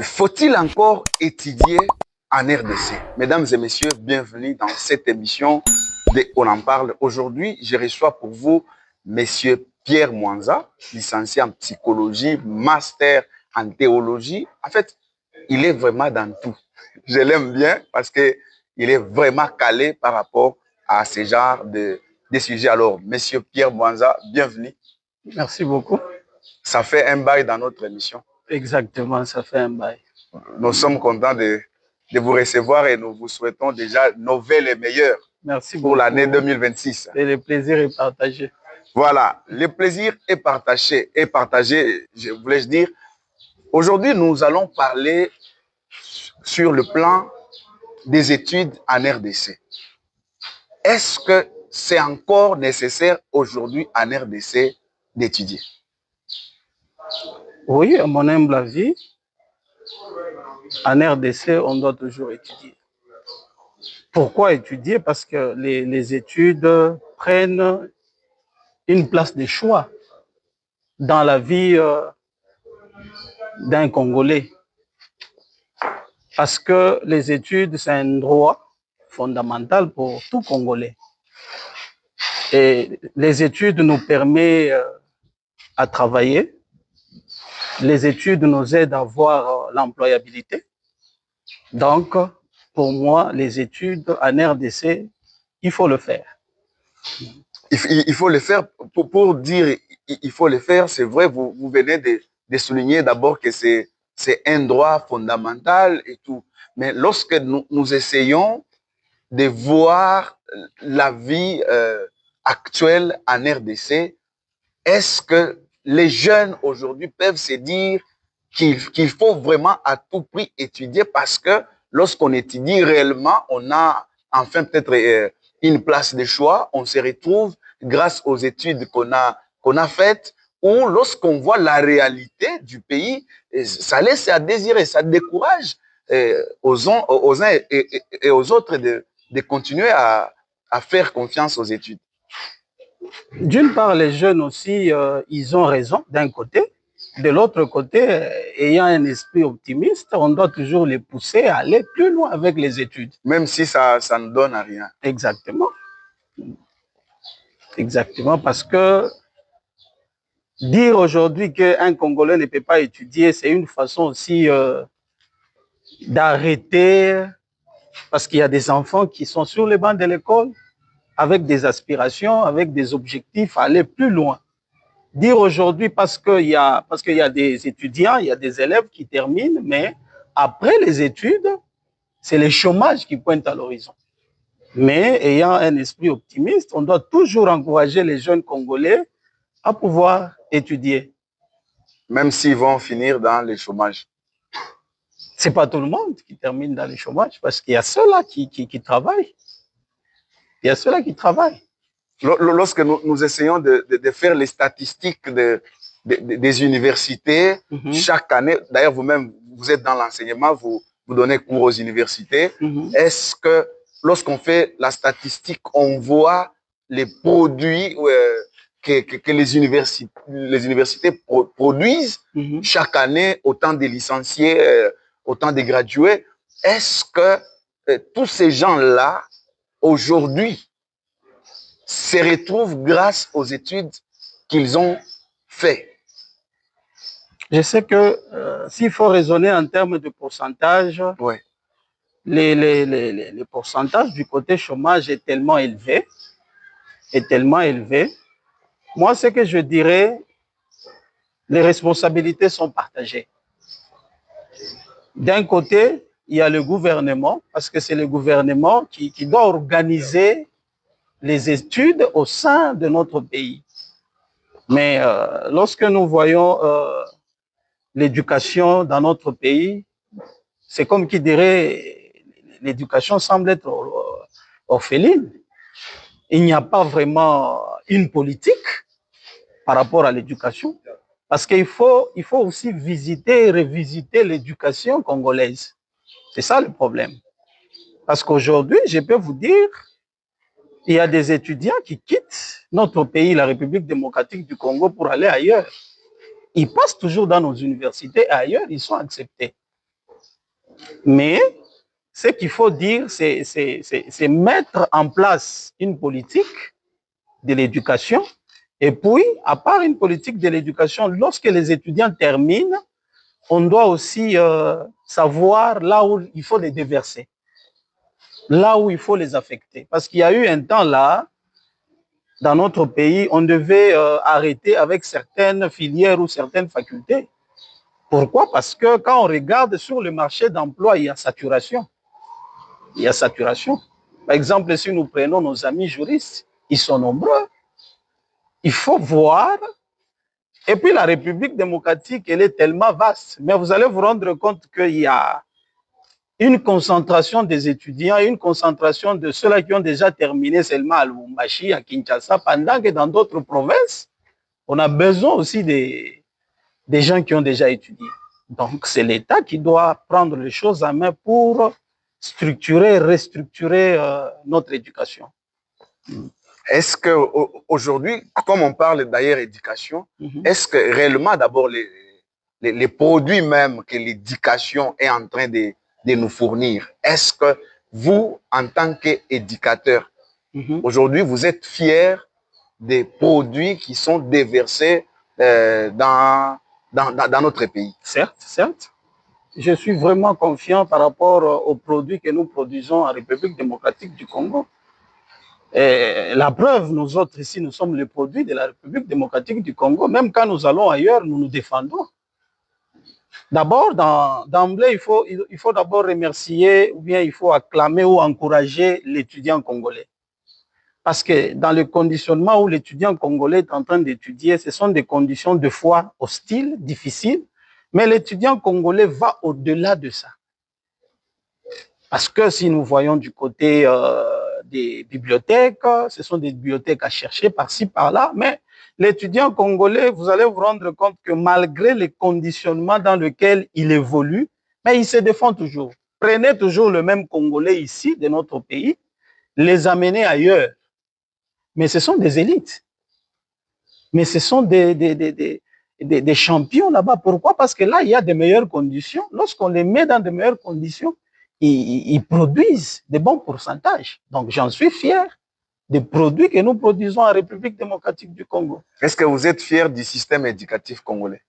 Faut-il encore étudier en RDC? Mesdames et messieurs, bienvenue dans cette émission de On en parle. Aujourd'hui, je reçois pour vous Monsieur Pierre Mwanza, licencié en psychologie, master en théologie. En fait, il est vraiment dans tout. Je l'aime bien parce qu'il est vraiment calé par rapport à ce genre de sujets. Alors, Monsieur Pierre Mwanza, bienvenue. Merci beaucoup. Ça fait un bail dans notre émission. Exactement, ça fait un bail. Nous sommes contents de vous recevoir et nous vous souhaitons déjà nos vœux les meilleurs. Merci pour l'année 2026. Et le plaisir est partagé. Voilà, le plaisir est partagé. Je voulais dire, aujourd'hui, nous allons parler sur le plan des études en RDC. Est-ce que c'est encore nécessaire aujourd'hui en RDC d'étudier? Oui, à mon humble avis, en RDC, on doit toujours étudier. Pourquoi étudier? Parce que les études prennent une place de choix dans la vie d'un Congolais. Parce que les études, c'est un droit fondamental pour tout Congolais. Et les études nous permettent à travailler. Les études nous aident à avoir l'employabilité. Donc, pour moi, les études en RDC, il faut le faire. Il faut le faire. Pour dire il faut le faire, c'est vrai, vous venez de souligner d'abord que c'est un droit fondamental et tout. Mais lorsque nous essayons de voir la vie actuelle en RDC, est-ce que les jeunes aujourd'hui peuvent se dire qu'il faut vraiment à tout prix étudier parce que lorsqu'on étudie réellement, on a enfin peut-être une place de choix, on se retrouve grâce aux études qu'on a faites, ou lorsqu'on voit la réalité du pays, ça laisse à désirer, ça décourage aux uns et aux autres de continuer à faire confiance aux études. D'une part, les jeunes aussi, ils ont raison d'un côté. De l'autre côté, ayant un esprit optimiste, on doit toujours les pousser à aller plus loin avec les études. Même si ça ne donne à rien. Exactement. Exactement, parce que dire aujourd'hui qu'un Congolais ne peut pas étudier, c'est une façon aussi d'arrêter, parce qu'il y a des enfants qui sont sur les bancs de l'école avec des aspirations, avec des objectifs à aller plus loin. Dire aujourd'hui parce qu'il y a des étudiants, il y a des élèves qui terminent, mais après les études, c'est le chômage qui pointe à l'horizon. Mais ayant un esprit optimiste, on doit toujours encourager les jeunes Congolais à pouvoir étudier. Même s'ils vont finir dans le chômage. C'est pas tout le monde qui termine dans le chômage, parce qu'il y a ceux-là qui travaillent. Il y a ceux-là qui travaillent. Lorsque nous essayons de faire les statistiques des universités, chaque année, d'ailleurs vous-même, vous êtes dans l'enseignement, vous donnez cours aux universités, est-ce que lorsqu'on fait la statistique, on voit les produits que les universités produisent chaque année, autant de licenciés, autant de gradués, est-ce que tous ces gens-là, aujourd'hui, se retrouvent grâce aux études qu'ils ont faites? Je sais que s'il faut raisonner en termes de pourcentage, ouais. les pourcentages du côté chômage est tellement élevé, Moi, ce que je dirais, les responsabilités sont partagées. D'un côté, il y a le gouvernement, parce que c'est le gouvernement qui doit organiser les études au sein de notre pays. Mais lorsque nous voyons l'éducation dans notre pays, c'est comme qui dirait, l'éducation semble être orpheline. Il n'y a pas vraiment une politique par rapport à l'éducation, parce qu'il faut aussi visiter et revisiter l'éducation congolaise. C'est ça le problème. Parce qu'aujourd'hui, je peux vous dire, il y a des étudiants qui quittent notre pays, la République démocratique du Congo, pour aller ailleurs. Ils passent toujours dans nos universités, ailleurs, ils sont acceptés. Mais ce qu'il faut dire, c'est mettre en place une politique de l'éducation. Et puis, à part une politique de l'éducation, lorsque les étudiants terminent, on doit aussi savoir là où il faut les déverser, là où il faut les affecter. Parce qu'il y a eu un temps là, dans notre pays, on devait arrêter avec certaines filières ou certaines facultés. Pourquoi? Parce que quand on regarde sur le marché d'emploi, il y a saturation. Il y a saturation. Par exemple, si nous prenons nos amis juristes, ils sont nombreux. Il faut voir. Et puis la République démocratique, elle est tellement vaste. Mais vous allez vous rendre compte qu'il y a une concentration des étudiants, une concentration de ceux-là qui ont déjà terminé seulement à Lubumbashi, à Kinshasa, pendant que dans d'autres provinces, on a besoin aussi des gens qui ont déjà étudié. Donc, c'est l'État qui doit prendre les choses en main pour structurer, restructurer notre éducation. Est-ce qu'aujourd'hui, comme on parle d'ailleurs éducation, est-ce que réellement d'abord les produits même que l'éducation est en train de nous fournir, est-ce que vous, en tant qu'éducateur, aujourd'hui, vous êtes fiers des produits qui sont déversés dans notre pays? Certes, certes. Je suis vraiment confiant par rapport aux produits que nous produisons en République démocratique du Congo. Et la preuve, nous autres ici, nous sommes les produits de la République démocratique du Congo. Même quand nous allons ailleurs, nous nous défendons. D'abord, d'emblée, il faut d'abord remercier ou bien il faut acclamer ou encourager l'étudiant congolais. Parce que dans le conditionnement où l'étudiant congolais est en train d'étudier, ce sont des conditions de foi hostiles, difficiles, mais l'étudiant congolais va au-delà de ça. Parce que si nous voyons du côté des bibliothèques, ce sont des bibliothèques à chercher par-ci, par-là, mais l'étudiant congolais, vous allez vous rendre compte que malgré les conditionnements dans lesquels il évolue, mais il se défend toujours. Prenez toujours le même Congolais ici, de notre pays, les amener ailleurs. Mais ce sont des élites. Mais ce sont des champions là-bas. Pourquoi? Parce que là, il y a de meilleures conditions. Lorsqu'on les met dans de meilleures conditions, ils produisent de bons pourcentages. Donc, j'en suis fier des produits que nous produisons en République démocratique du Congo. Est-ce que vous êtes fier du système éducatif congolais?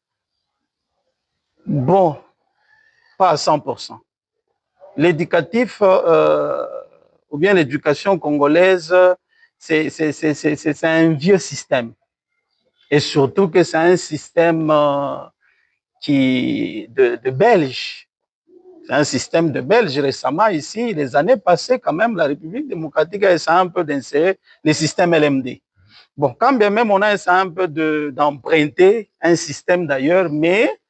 Bon, pas à 100%. L'éducatif, ou bien l'éducation congolaise, c'est un vieux système. Et surtout que c'est un système de Belges. C'est un système de Belges. Récemment, ici, les années passées, quand même, la République démocratique a essayé un peu d'insérer le système LMD. Bon, quand bien même on a essayé un peu d'emprunter un système d'ailleurs, mais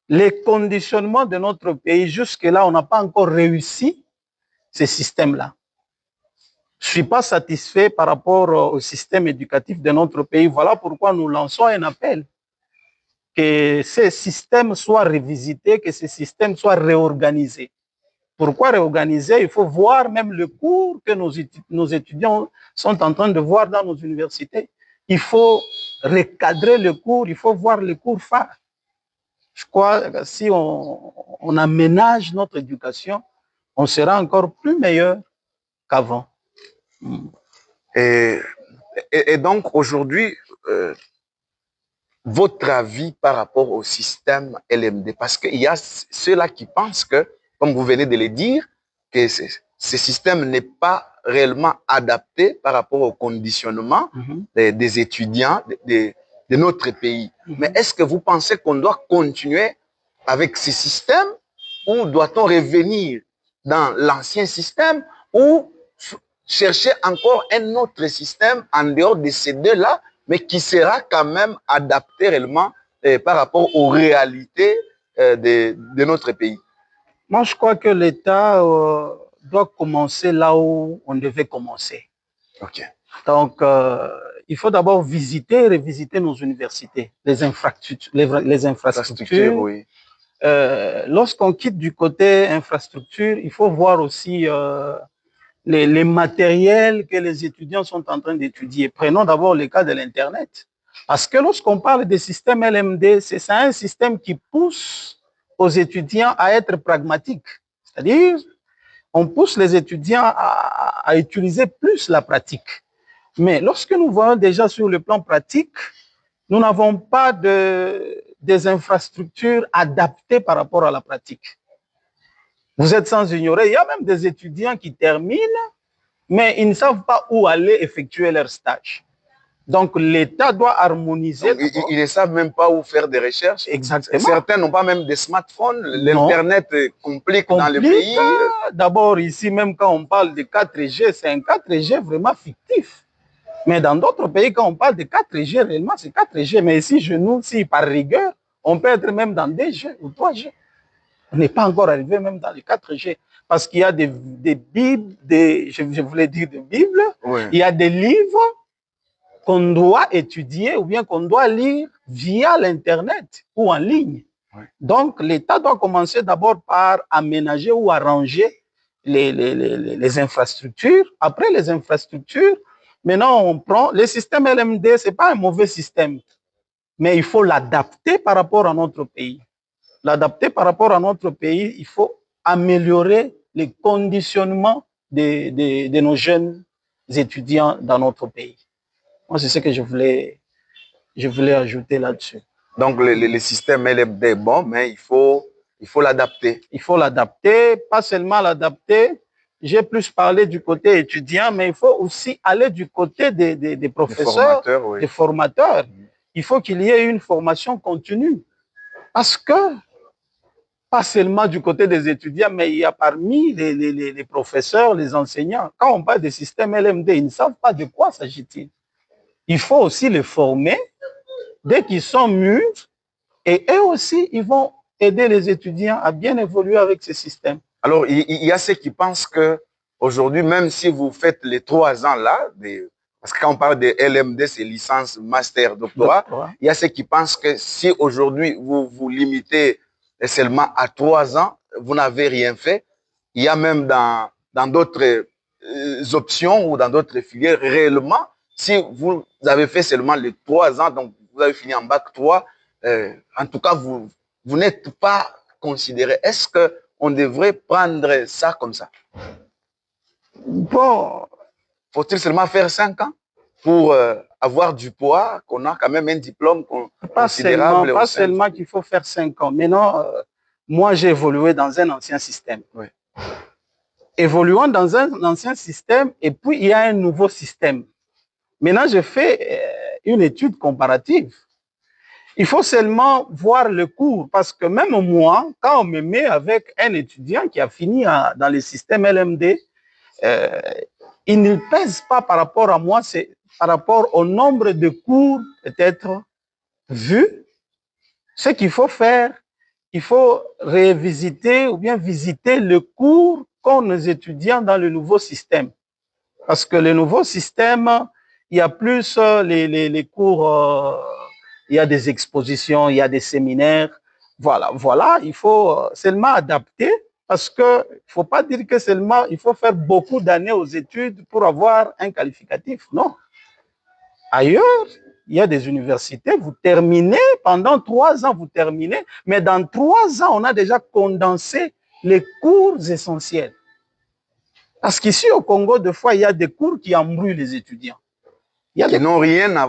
les conditionnements de notre pays, jusque-là, on n'a pas encore réussi ce système-là. Je ne suis pas satisfait par rapport au système éducatif de notre pays. Voilà pourquoi nous lançons un appel. Que ces systèmes soient revisités, que ces systèmes soient réorganisés. Pourquoi réorganiser? Il faut voir même le cours que nos étudiants sont en train de voir dans nos universités. Il faut recadrer le cours, il faut voir les cours phares. Je crois que si on aménage notre éducation, on sera encore plus meilleur qu'avant. Et donc, aujourd'hui, votre avis par rapport au système LMD? Parce qu'il y a ceux-là qui pensent que, comme vous venez de le dire, que ce système n'est pas réellement adapté par rapport au conditionnement des étudiants de notre pays. Mais est-ce que vous pensez qu'on doit continuer avec ce système ou doit-on revenir dans l'ancien système ou chercher encore un autre système en dehors de ces deux-là, mais qui sera quand même adapté réellement par rapport aux réalités de notre pays? Moi, je crois que l'État doit commencer là où on devait commencer. Okay. Donc, il faut d'abord visiter et revisiter nos universités, les infrastructures. Oui. Lorsqu'on quitte du côté infrastructure, il faut voir aussi les matériels que les étudiants sont en train d'étudier. Prenons d'abord le cas de l'Internet. Parce que lorsqu'on parle des systèmes LMD, c'est un système qui pousse aux étudiants à être pragmatiques. C'est-à-dire, on pousse les étudiants à utiliser plus la pratique. Mais lorsque nous voyons déjà sur le plan pratique, nous n'avons pas des infrastructures adaptées par rapport à la pratique. Vous êtes sans ignorer, il y a même des étudiants qui terminent, mais ils ne savent pas où aller effectuer leur stage. Donc, l'État doit harmoniser. Donc, ils ne savent même pas où faire des recherches. Exactement. Certains n'ont pas même des smartphones. L'Internet complique dans le pays. D'abord, ici, même quand on parle de 4G, c'est un 4G vraiment fictif. Mais dans d'autres pays, quand on parle de 4G, réellement, c'est 4G. Mais ici, chez nous, si par rigueur, on peut être même dans 2G ou 3G. On n'est pas encore arrivé même dans les 4G. Parce qu'il y a des Bibles, je voulais dire des Bibles, oui. Il y a des livres qu'on doit étudier ou bien qu'on doit lire via l'Internet ou en ligne. Oui. Donc, l'État doit commencer d'abord par aménager ou arranger les infrastructures. Après les infrastructures, maintenant, on prend le système LMD, ce n'est pas un mauvais système, mais il faut l'adapter par rapport à notre pays. L'adapter par rapport à notre pays, il faut améliorer les conditionnements de nos jeunes étudiants dans notre pays. Moi, c'est ce que je voulais ajouter là-dessus. Donc, le système LMD est bon, mais il faut l'adapter. Il faut l'adapter, pas seulement l'adapter. J'ai plus parlé du côté étudiant, mais il faut aussi aller du côté des professeurs, des formateurs. Il faut qu'il y ait une formation continue. Parce que, pas seulement du côté des étudiants, mais il y a parmi les professeurs, les enseignants, quand on parle des systèmes LMD, ils ne savent pas de quoi s'agit-il. Il faut aussi les former dès qu'ils sont mûrs et eux aussi, ils vont aider les étudiants à bien évoluer avec ce système. Alors, il y a ceux qui pensent qu'aujourd'hui, même si vous faites les 3 ans là, parce que quand on parle de LMD, c'est licence, master, doctorat, il y a ceux qui pensent que si aujourd'hui vous vous limitez seulement à 3 ans, vous n'avez rien fait. Il y a même dans d'autres options ou dans d'autres filières, réellement, si vous avez fait seulement les 3 ans, donc vous avez fini en bac 3, en tout cas, vous n'êtes pas considéré. Est-ce qu'on devrait prendre ça comme ça? Bon. Faut-il seulement faire 5 ans pour avoir du poids, qu'on a quand même un diplôme considérable? Pas seulement qu'il faut faire 5 ans. Mais non, moi, j'ai évolué dans un ancien système. Oui. Évoluant dans un ancien système, et puis il y a un nouveau système. Maintenant, je fais une étude comparative. Il faut seulement voir le cours, parce que même moi, quand on me met avec un étudiant qui a fini dans le système LMD, il ne pèse pas par rapport à moi, c'est par rapport au nombre de cours peut-être vus. Ce qu'il faut faire, il faut révisiter ou bien visiter le cours qu'ont nos étudiants dans le nouveau système. Parce que le nouveau système, il y a plus les cours, il y a des expositions, il y a des séminaires. Voilà, il faut seulement adapter parce qu'il ne faut pas dire que seulement il faut faire beaucoup d'années aux études pour avoir un qualificatif. Non. Ailleurs, il y a des universités, vous terminez, pendant 3 ans, vous terminez, mais dans 3 ans, on a déjà condensé les cours essentiels. Parce qu'ici au Congo, des fois, il y a des cours qui embrouillent les étudiants. Qui n'ont rien à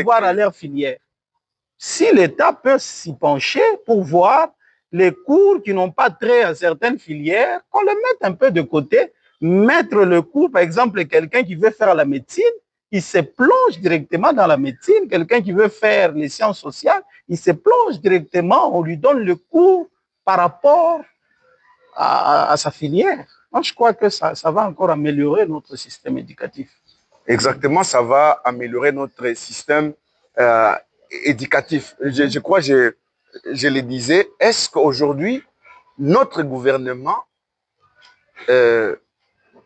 voir à leur filière. Si l'État peut s'y pencher pour voir les cours qui n'ont pas trait à certaines filières, qu'on le mette un peu de côté, mettre le cours, par exemple, quelqu'un qui veut faire la médecine, il se plonge directement dans la médecine. Quelqu'un qui veut faire les sciences sociales, il se plonge directement, on lui donne le cours par rapport à sa filière. Moi, je crois que ça va encore améliorer notre système éducatif. Exactement, ça va améliorer notre système éducatif. Je crois, je le disais, est-ce qu'aujourd'hui, notre gouvernement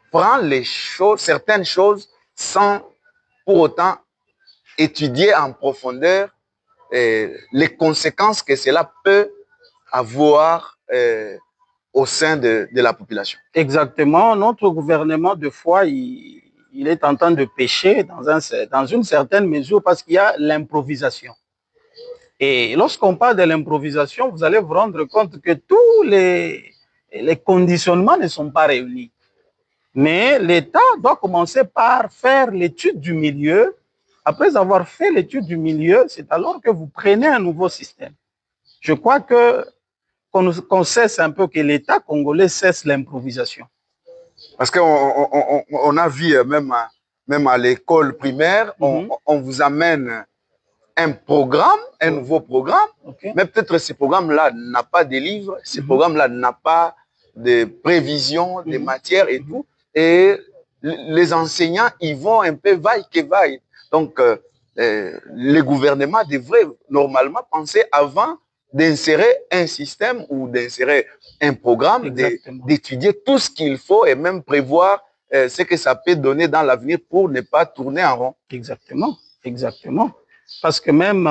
prend certaines choses sans pour autant étudier en profondeur les conséquences que cela peut avoir au sein de la population? Exactement. Notre gouvernement, de fois, il est en train de pécher dans une certaine mesure parce qu'il y a l'improvisation. Et lorsqu'on parle de l'improvisation, vous allez vous rendre compte que tous les conditionnements ne sont pas réunis. Mais l'État doit commencer par faire l'étude du milieu. Après avoir fait l'étude du milieu, c'est alors que vous prenez un nouveau système. Je crois qu'on cesse un peu, que l'État congolais cesse l'improvisation. Parce qu'on a vu même à l'école primaire, on vous amène un programme, un nouveau programme, mais peut-être ce programme-là n'a pas de livres, ce programme-là n'a pas de prévisions, de matières et tout. Et les enseignants, ils vont un peu vaille que vaille. Donc, le gouvernement devrait normalement penser avant d'insérer un système ou d'insérer un programme, d'étudier tout ce qu'il faut et même prévoir ce que ça peut donner dans l'avenir pour ne pas tourner en rond. Exactement, exactement. Parce que même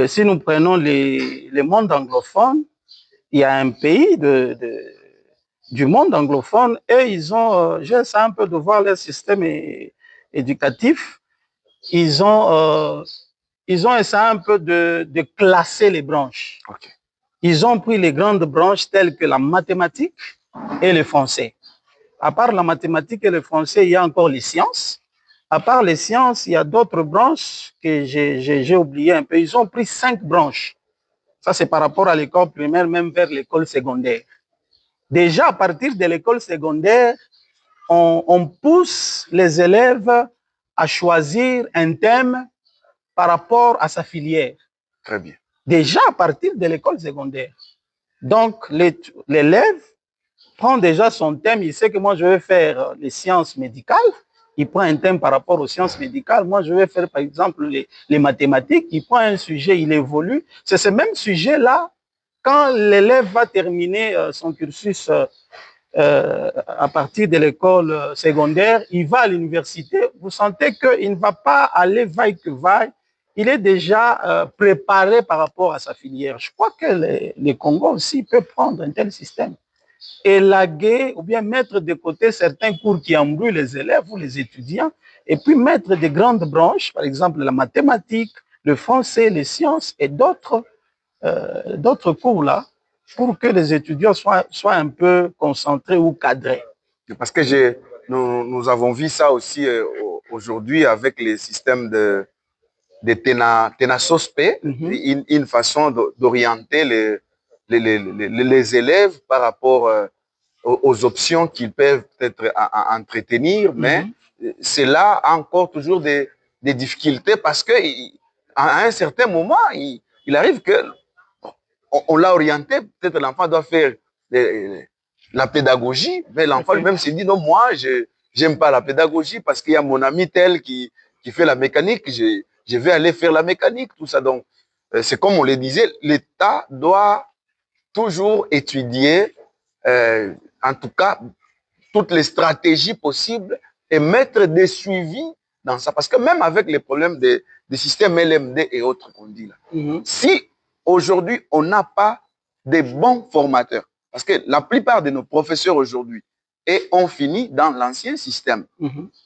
si nous prenons les mondes anglophones, il y a un pays du monde anglophone et ils ont, j'essaie un peu de voir leur système éducatif, ils ont essayé un peu de classer les branches. Okay. Ils ont pris les grandes branches telles que la mathématique et le français. À part la mathématique et le français, il y a encore les sciences. À part les sciences, il y a d'autres branches que j'ai oublié un peu. Ils ont pris 5 branches. Ça, c'est par rapport à l'école primaire, même vers l'école secondaire. Déjà, à partir de l'école secondaire, on pousse les élèves à choisir un thème par rapport à sa filière. Très bien. Déjà, à partir de l'école secondaire. Donc, l'élève prend déjà son thème. Il sait que moi, je vais faire les sciences médicales. Il prend un thème par rapport aux sciences médicales. Moi, je vais faire, par exemple, les mathématiques. Il prend un sujet, il évolue. C'est ce même sujet-là. Quand l'élève va terminer son cursus à partir de l'école secondaire, il va à l'université. Vous sentez qu'il ne va pas aller vaille que vaille. Il est déjà préparé par rapport à sa filière. Je crois que le Congo aussi peut prendre un tel système. Élaguer ou bien mettre de côté certains cours qui embrouillent les élèves ou les étudiants et puis mettre des grandes branches, par exemple la mathématique, le français, les sciences et d'autres cours là pour que les étudiants soient un peu concentrés ou cadrés. Parce que nous avons vu ça aussi aujourd'hui avec les systèmes de TENASOSPE, une façon d'orienter les élèves par rapport aux options qu'ils peuvent peut-être entretenir, mais c'est là encore toujours des difficultés parce que à un certain moment, il arrive que on l'a orienté, peut-être l'enfant doit faire la pédagogie, mais l'enfant lui-même s'est dit non, moi, je n'aime pas la pédagogie parce qu'il y a mon ami tel qui fait la mécanique, je vais aller faire la mécanique, tout ça. Donc, c'est comme on le disait, l'État doit toujours étudier, en tout cas, toutes les stratégies possibles et mettre des suivis dans ça. Parce que même avec les problèmes des systèmes LMD et autres qu'on dit là, si aujourd'hui on n'a pas de bons formateurs, parce que la plupart de nos professeurs aujourd'hui ont fini dans l'ancien système,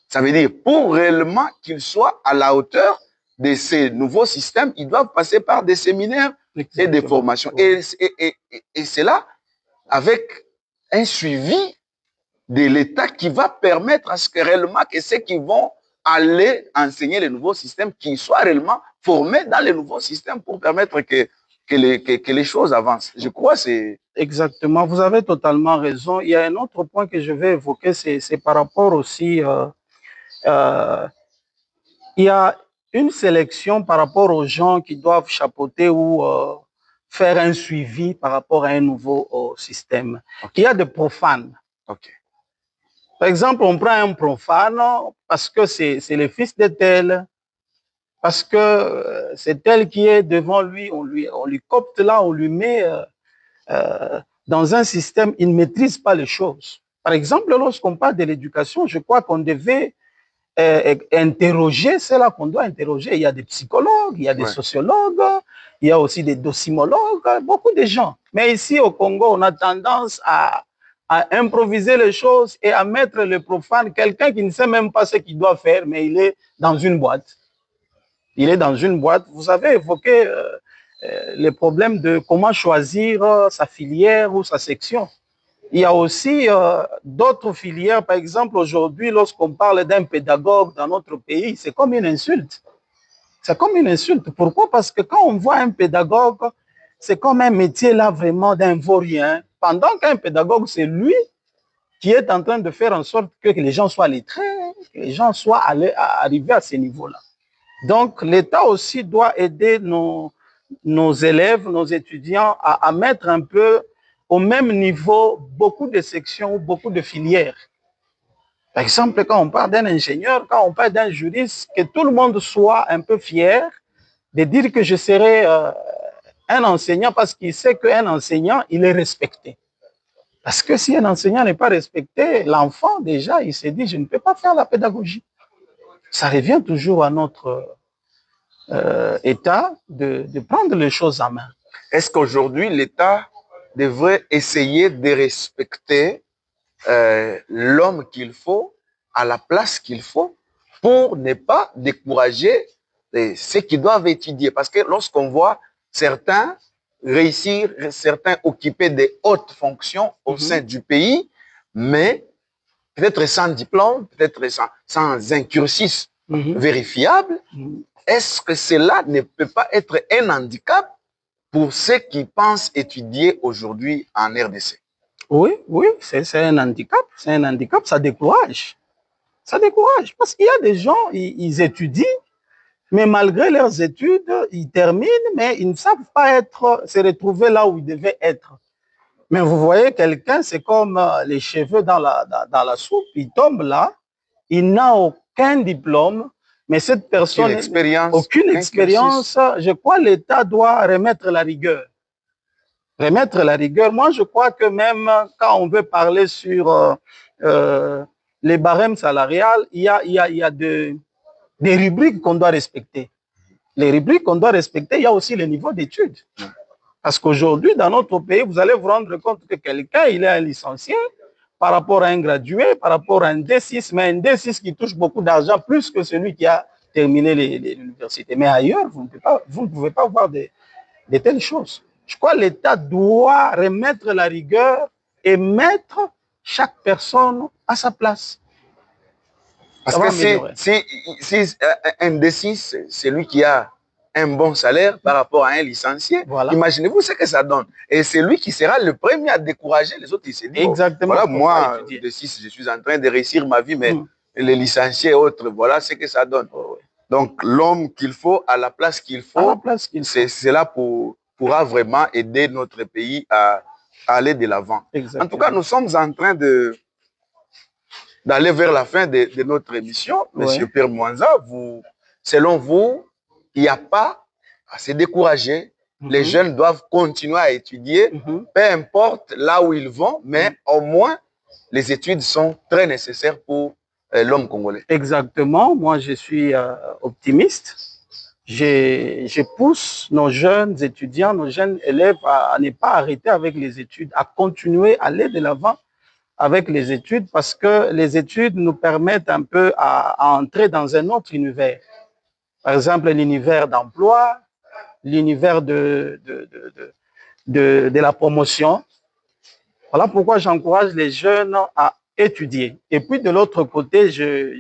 ça veut dire pour réellement qu'ils soient à la hauteur de ces nouveaux systèmes, ils doivent passer par des séminaires et des formations. Et c'est là, avec un suivi de l'État qui va permettre à ce que réellement que ceux qui vont aller enseigner les nouveaux systèmes, qu'ils soient réellement formés dans les nouveaux systèmes pour permettre que les choses avancent. Je crois que c'est... Exactement, vous avez totalement raison. Il y a un autre point que je vais évoquer, c'est par rapport aussi... il y a une sélection par rapport aux gens qui doivent chapeauter ou faire un suivi par rapport à un nouveau système. Il y a des profanes. Par exemple, on prend un profane parce que c'est le fils de tel, parce que c'est tel qui est devant lui, on lui copte là, on lui met dans un système, il ne maîtrise pas les choses. Par exemple, lorsqu'on parle de l'éducation, je crois qu'on devait interroger, c'est là qu'on doit interroger. Il y a des psychologues, il y a des sociologues, il y a aussi des docimologues, beaucoup de gens. Mais ici au Congo, on a tendance à improviser les choses et à mettre le profane, quelqu'un qui ne sait même pas ce qu'il doit faire, mais il est dans une boîte. il est dans une boîte. Vous avez évoqué les problèmes de comment choisir sa filière ou sa section. Il y a aussi d'autres filières. Par exemple, aujourd'hui, lorsqu'on parle d'un pédagogue dans notre pays, c'est comme une insulte. C'est comme une insulte. Pourquoi? Parce que quand on voit un pédagogue, c'est comme un métier là vraiment d'un vaurien. Pendant qu'un pédagogue, c'est lui qui est en train de faire en sorte que les gens soient lettrés, que les gens soient arrivés à ce niveau-là. Donc, l'État aussi doit aider nos élèves, nos étudiants à mettre un peu au même niveau beaucoup de sections, beaucoup de filières. Par exemple, quand on parle d'un ingénieur, quand on parle d'un juriste, que tout le monde soit un peu fier de dire que je serai un enseignant parce qu'il sait qu'un enseignant, il est respecté. Parce que si un enseignant n'est pas respecté, l'enfant, déjà, il se dit, je ne peux pas faire la pédagogie. Ça revient toujours à notre État de prendre les choses en main. Est-ce qu'aujourd'hui, l'État devrait essayer de respecter l'homme qu'il faut à la place qu'il faut pour ne pas décourager ceux qui doivent étudier? Parce que lorsqu'on voit certains réussir, certains occuper des hautes fonctions au sein du pays, mais peut-être sans diplôme, peut-être sans un cursus vérifiable, est-ce que cela ne peut pas être un handicap pour ceux qui pensent étudier aujourd'hui en RDC? Oui, oui, c'est un handicap. C'est un handicap, ça décourage. Ça décourage parce qu'il y a des gens, ils étudient, mais malgré leurs études, ils terminent, mais ils ne savent pas se retrouver là où ils devaient être. Mais vous voyez, quelqu'un, c'est comme les cheveux dans la soupe, il tombe là, il n'a aucun diplôme, mais cette personne, aucune expérience, je crois que l'État doit remettre la rigueur. Remettre la rigueur. Moi, je crois que même quand on veut parler sur les barèmes salariales, il y a des rubriques qu'on doit respecter. Les rubriques qu'on doit respecter, il y a aussi le niveau d'études. Parce qu'aujourd'hui, dans notre pays, vous allez vous rendre compte que quelqu'un, il est un licencié par rapport à un gradué, par rapport à un D6, mais un D6 qui touche beaucoup d'argent, plus que celui qui a terminé l'université. Mais ailleurs, vous ne pouvez pas voir de telles choses. Je crois que l'État doit remettre la rigueur et mettre chaque personne à sa place. Parce que si un D6, c'est lui qui a un bon salaire par rapport à un licencié, voilà. Imaginez-vous ce que ça donne. Et c'est lui qui sera le premier à décourager les autres. Il se dit, exactement. Voilà, moi, D6, je suis en train de réussir ma vie, mais les licenciés et autres, voilà ce que ça donne. Donc, l'homme qu'il faut, à la place qu'il faut, c'est là pourra vraiment aider notre pays à aller de l'avant. En tout cas, nous sommes en train d'aller vers la fin de notre émission. Monsieur Pierre Mwanza, selon vous, il n'y a pas à se décourager. Les jeunes doivent continuer à étudier, peu importe là où ils vont, mais au moins, les études sont très nécessaires pour l'homme congolais. Exactement. Moi, je suis optimiste. Je pousse nos jeunes étudiants, nos jeunes élèves à ne pas arrêter avec les études, à continuer à aller de l'avant avec les études parce que les études nous permettent un peu à entrer dans un autre univers. Par exemple, l'univers d'emploi, l'univers de la promotion. Voilà pourquoi j'encourage les jeunes à étudier. Et puis de l'autre côté,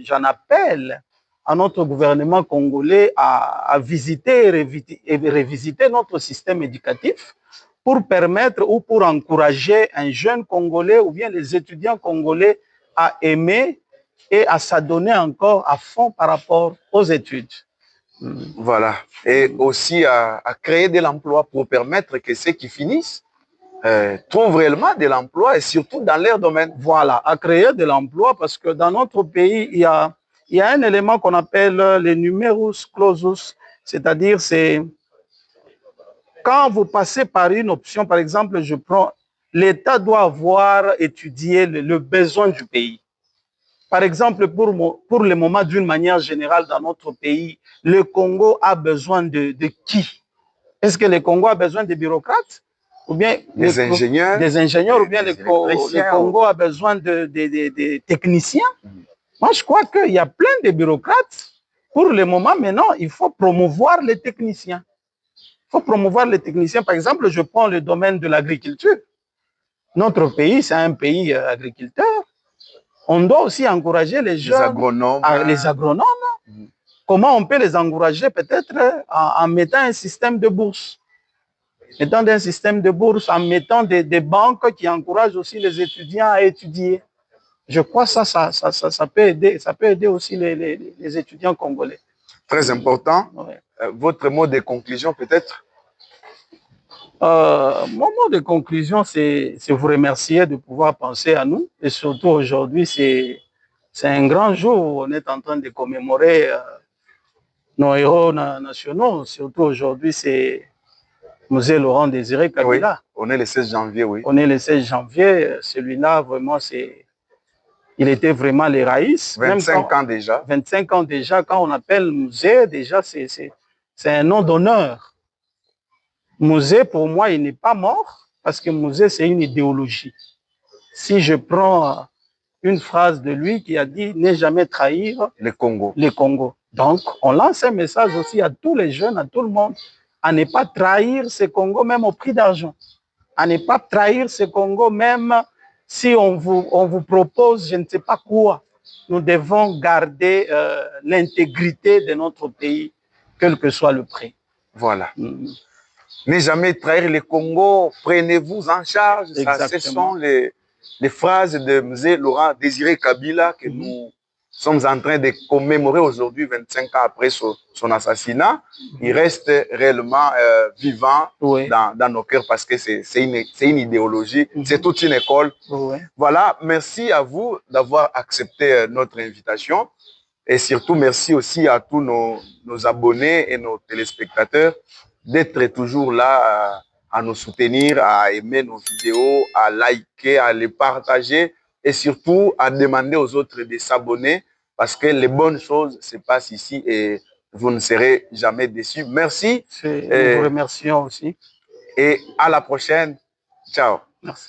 j'en appelle à notre gouvernement congolais à visiter et revisiter notre système éducatif pour permettre ou pour encourager un jeune Congolais ou bien les étudiants congolais à aimer et à s'adonner encore à fond par rapport aux études. Voilà. Et aussi à créer de l'emploi pour permettre que ceux qui finissent trouvent réellement de l'emploi et surtout dans leur domaine. Voilà, à créer de l'emploi parce que dans notre pays, il y a un élément qu'on appelle le numerus clausus, c'est-à-dire c'est quand vous passez par une option, par exemple, l'État doit avoir étudié le besoin du pays. Par exemple, pour le moment, d'une manière générale, dans notre pays, le Congo a besoin de qui? Est-ce que le Congo a besoin de bureaucrates? Ou bien des ingénieurs? Des ingénieurs, ou bien le Congo a besoin de techniciens? Moi, je crois qu'il y a plein de bureaucrates Pour le moment, maintenant, il faut promouvoir les techniciens. Il faut promouvoir les techniciens. Par exemple, je prends le domaine de l'agriculture. Notre pays, c'est un pays agriculteur. On doit aussi encourager les jeunes, les agronomes. Comment on peut les encourager? Peut-être en mettant un système de bourse. En mettant des banques qui encouragent aussi les étudiants à étudier. Je crois que ça peut aider aussi les étudiants congolais. Très important. Ouais. Votre mot de conclusion peut-être? Mon mot de conclusion, c'est vous remercier de pouvoir penser à nous. Et surtout aujourd'hui, c'est un grand jour. On est en train de commémorer nos héros nationaux. Surtout aujourd'hui, c'est Mzee Laurent Désiré Kabila. Oui, on est le 16 janvier, oui. On est le 16 janvier. Celui-là, vraiment, il était vraiment les raïs. 25 ans déjà. 25 ans déjà. Quand on appelle Mzee, déjà, c'est un nom d'honneur. Mzee, pour moi, il n'est pas mort parce que Mzee, c'est une idéologie. Si je prends une phrase de lui qui a dit « Ne jamais trahir le Congo ». Donc, on lance un message aussi à tous les jeunes, à tout le monde, à ne pas trahir ce Congo même au prix d'argent. À ne pas trahir ce Congo même si on vous propose je ne sais pas quoi. Nous devons garder l'intégrité de notre pays, quel que soit le prix. Voilà. Ne jamais trahir le Congo, prenez-vous en charge. Ça, ce sont les phrases de Mzee Laurent Désiré Kabila que nous sommes en train de commémorer aujourd'hui, 25 ans après son assassinat. Il reste réellement vivant dans nos cœurs parce que c'est une idéologie, c'est toute une école. Voilà, merci à vous d'avoir accepté notre invitation et surtout merci aussi à tous nos abonnés et nos téléspectateurs d'être toujours là à nous soutenir, à aimer nos vidéos, à liker, à les partager et surtout à demander aux autres de s'abonner parce que les bonnes choses se passent ici et vous ne serez jamais déçus. Merci. Nous vous remercions aussi. Et à la prochaine. Ciao. Merci.